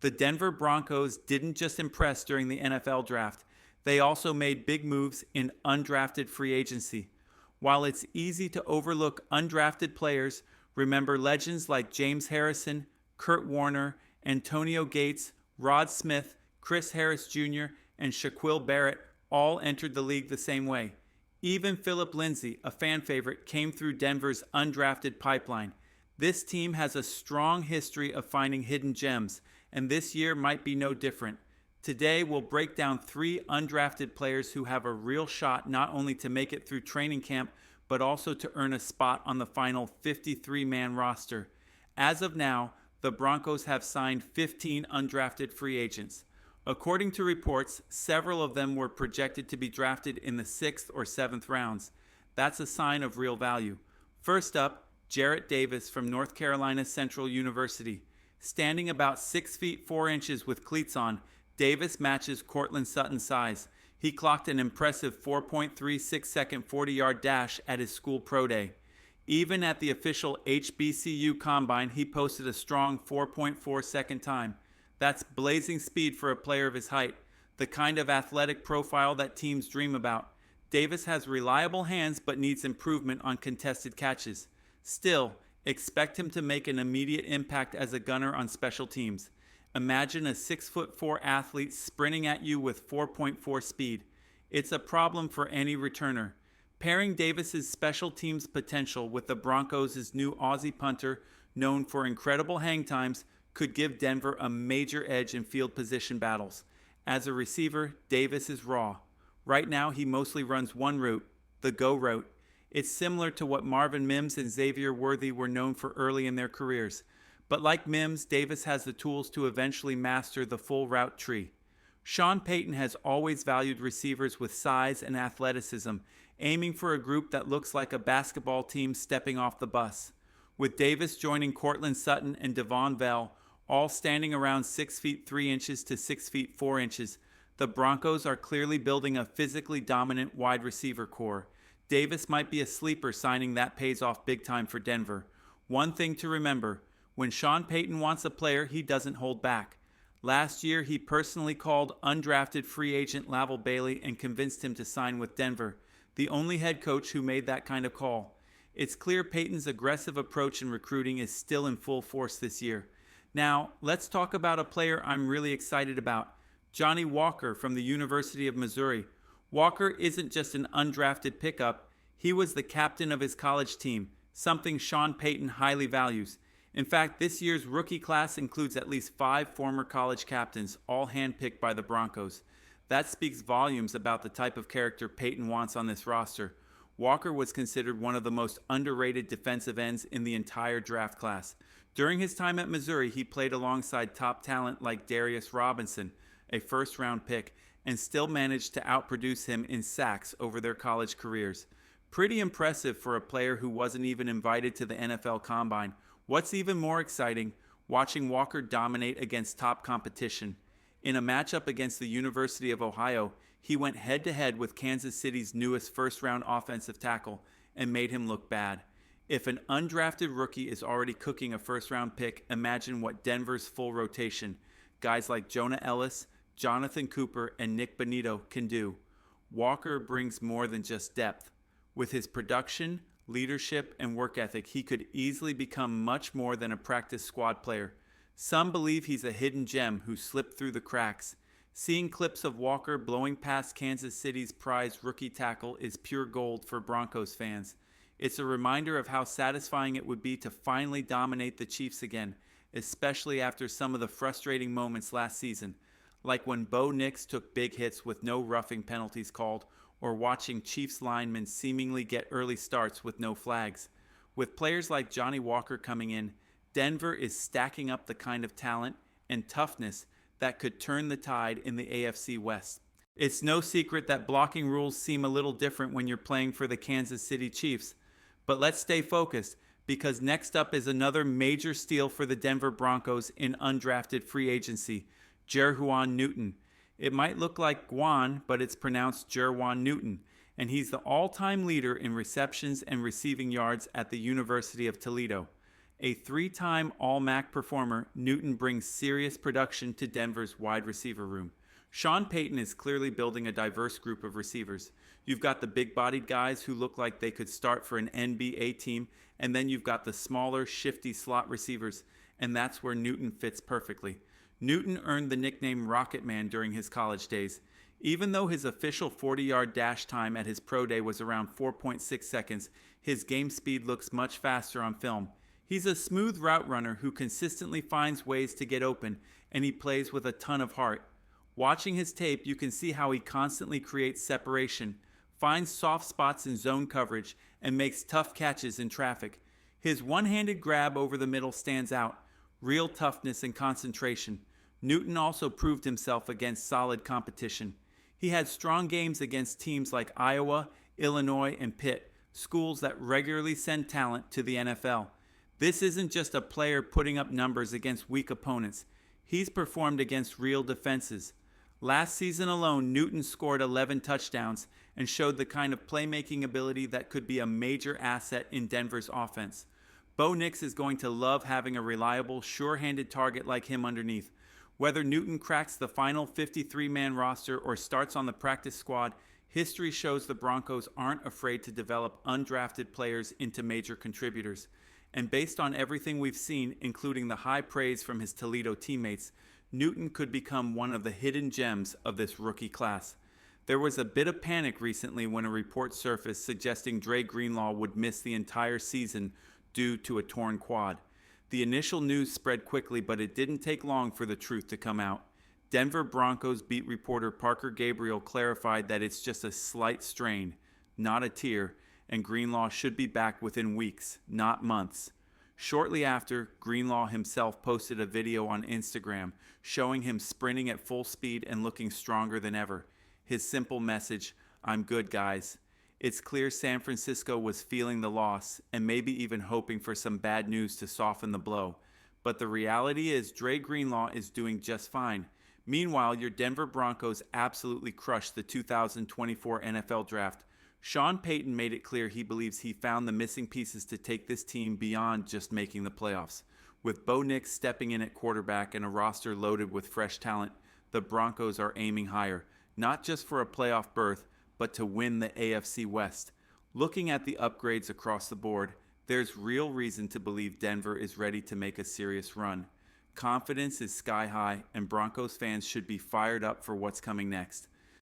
The Denver Broncos didn't just impress during the NFL draft, they also made big moves in undrafted free agency. While it's easy to overlook undrafted players, remember legends like James Harrison, Kurt Warner, Antonio Gates, Rod Smith, Chris Harris Jr., and Shaquille Barrett all entered the league the same way. Even Philip Lindsay, a fan favorite, came through Denver's undrafted pipeline. This team has a strong history of finding hidden gems, and this year might be no different. Today, we'll break down 3 undrafted players who have a real shot not only to make it through training camp, but also to earn a spot on the final 53-man roster. As of now, the Broncos have signed 15 undrafted free agents. According to reports, several of them were projected to be drafted in the 6th or 7th rounds. That's a sign of real value. First up, Jarrett Davis from North Carolina Central University. Standing about 6 feet 4 inches with cleats on, Davis matches Courtland Sutton's size. He clocked an impressive 4.36 second 40-yard dash at his school pro day. Even at the official HBCU combine, he posted a strong 4.4 second time. That's blazing speed for a player of his height, the kind of athletic profile that teams dream about. Davis has reliable hands but needs improvement on contested catches. Still, expect him to make an immediate impact as a gunner on special teams. Imagine a 6'4" athlete sprinting at you with 4.4 speed. It's a problem for any returner. Pairing Davis's special teams potential with the Broncos' new Aussie punter, known for incredible hang times, could give Denver a major edge in field position battles. As a receiver, Davis is raw. Right now, he mostly runs one route, the go route. It's similar to what Marvin Mims and Xavier Worthy were known for early in their careers. But like Mims, Davis has the tools to eventually master the full route tree. Sean Payton has always valued receivers with size and athleticism, aiming for a group that looks like a basketball team stepping off the bus. With Davis joining Courtland Sutton and Devon Bell, all standing around 6 feet 3 inches to 6 feet 4 inches, the Broncos are clearly building a physically dominant wide receiver core. Davis might be a sleeper signing that pays off big time for Denver. One thing to remember, when Sean Payton wants a player, he doesn't hold back. Last year, he personally called undrafted free agent Lavelle Bailey and convinced him to sign with Denver, the only head coach who made that kind of call. It's clear Payton's aggressive approach in recruiting is still in full force this year. Now, let's talk about a player I'm really excited about, Johnny Walker from the University of Missouri. Walker isn't just an undrafted pickup, he was the captain of his college team, something Sean Payton highly values. In fact, this year's rookie class includes at least 5 former college captains, all handpicked by the Broncos. That speaks volumes about the type of character Payton wants on this roster. Walker was considered one of the most underrated defensive ends in the entire draft class. During his time at Missouri, he played alongside top talent like Darius Robinson, a first-round pick, and still managed to outproduce him in sacks over their college careers. Pretty impressive for a player who wasn't even invited to the NFL Combine. What's even more exciting, watching Walker dominate against top competition. In a matchup against the University of Ohio, he went head-to-head with Kansas City's newest first-round offensive tackle and made him look bad. If an undrafted rookie is already cooking a first-round pick, imagine what Denver's full rotation, guys like Jonah Ellis, Jonathan Cooper, and Nick Bonito can do. Walker brings more than just depth. With his production, leadership, and work ethic, he could easily become much more than a practice squad player. Some believe he's a hidden gem who slipped through the cracks. Seeing clips of Walker blowing past Kansas City's prized rookie tackle is pure gold for Broncos fans. It's a reminder of how satisfying it would be to finally dominate the Chiefs again, especially after some of the frustrating moments last season, like when Bo Nix took big hits with no roughing penalties called, or watching Chiefs linemen seemingly get early starts with no flags. With players like Johnny Walker coming in, Denver is stacking up the kind of talent and toughness that could turn the tide in the AFC West. It's no secret that blocking rules seem a little different when you're playing for the Kansas City Chiefs. But let's stay focused, because next up is another major steal for the Denver Broncos in undrafted free agency, Jer'Juan Newton. It might look like Guan, but it's pronounced Jer'Juan Newton, and he's the all-time leader in receptions and receiving yards at the University of Toledo. A three-time All-MAC performer, Newton brings serious production to Denver's wide receiver room. Sean Payton is clearly building a diverse group of receivers. You've got the big-bodied guys who look like they could start for an NBA team, and then you've got the smaller, shifty slot receivers, and that's where Newton fits perfectly. Newton earned the nickname Rocket Man during his college days. Even though his official 40-yard dash time at his pro day was around 4.6 seconds, his game speed looks much faster on film. He's a smooth route runner who consistently finds ways to get open, and he plays with a ton of heart. Watching his tape, you can see how he constantly creates separation, finds soft spots in zone coverage, and makes tough catches in traffic. His one-handed grab over the middle stands out. Real toughness and concentration. Newton also proved himself against solid competition. He had strong games against teams like Iowa, Illinois, and Pitt, schools that regularly send talent to the NFL. This isn't just a player putting up numbers against weak opponents. He's performed against real defenses. Last season alone, Newton scored 11 touchdowns and showed the kind of playmaking ability that could be a major asset in Denver's offense. Bo Nix is going to love having a reliable, sure-handed target like him underneath. Whether Newton cracks the final 53-man roster or starts on the practice squad, history shows the Broncos aren't afraid to develop undrafted players into major contributors. And based on everything we've seen, including the high praise from his Toledo teammates, Newton could become one of the hidden gems of this rookie class. There was a bit of panic recently when a report surfaced suggesting Dre Greenlaw would miss the entire season due to a torn quad. The initial news spread quickly, but it didn't take long for the truth to come out. Denver Broncos beat reporter Parker Gabriel clarified that it's just a slight strain, not a tear, and Greenlaw should be back within weeks, not months. Shortly after, Greenlaw himself posted a video on Instagram showing him sprinting at full speed and looking stronger than ever. His simple message, "I'm good, guys." It's clear San Francisco was feeling the loss and maybe even hoping for some bad news to soften the blow. But the reality is Dre Greenlaw is doing just fine. Meanwhile, your Denver Broncos absolutely crushed the 2024 NFL Draft. Sean Payton made it clear he believes he found the missing pieces to take this team beyond just making the playoffs. With Bo Nix stepping in at quarterback and a roster loaded with fresh talent, the Broncos are aiming higher, not just for a playoff berth, but to win the AFC West. Looking at the upgrades across the board, there's real reason to believe Denver is ready to make a serious run. Confidence is sky high, and Broncos fans should be fired up for what's coming next.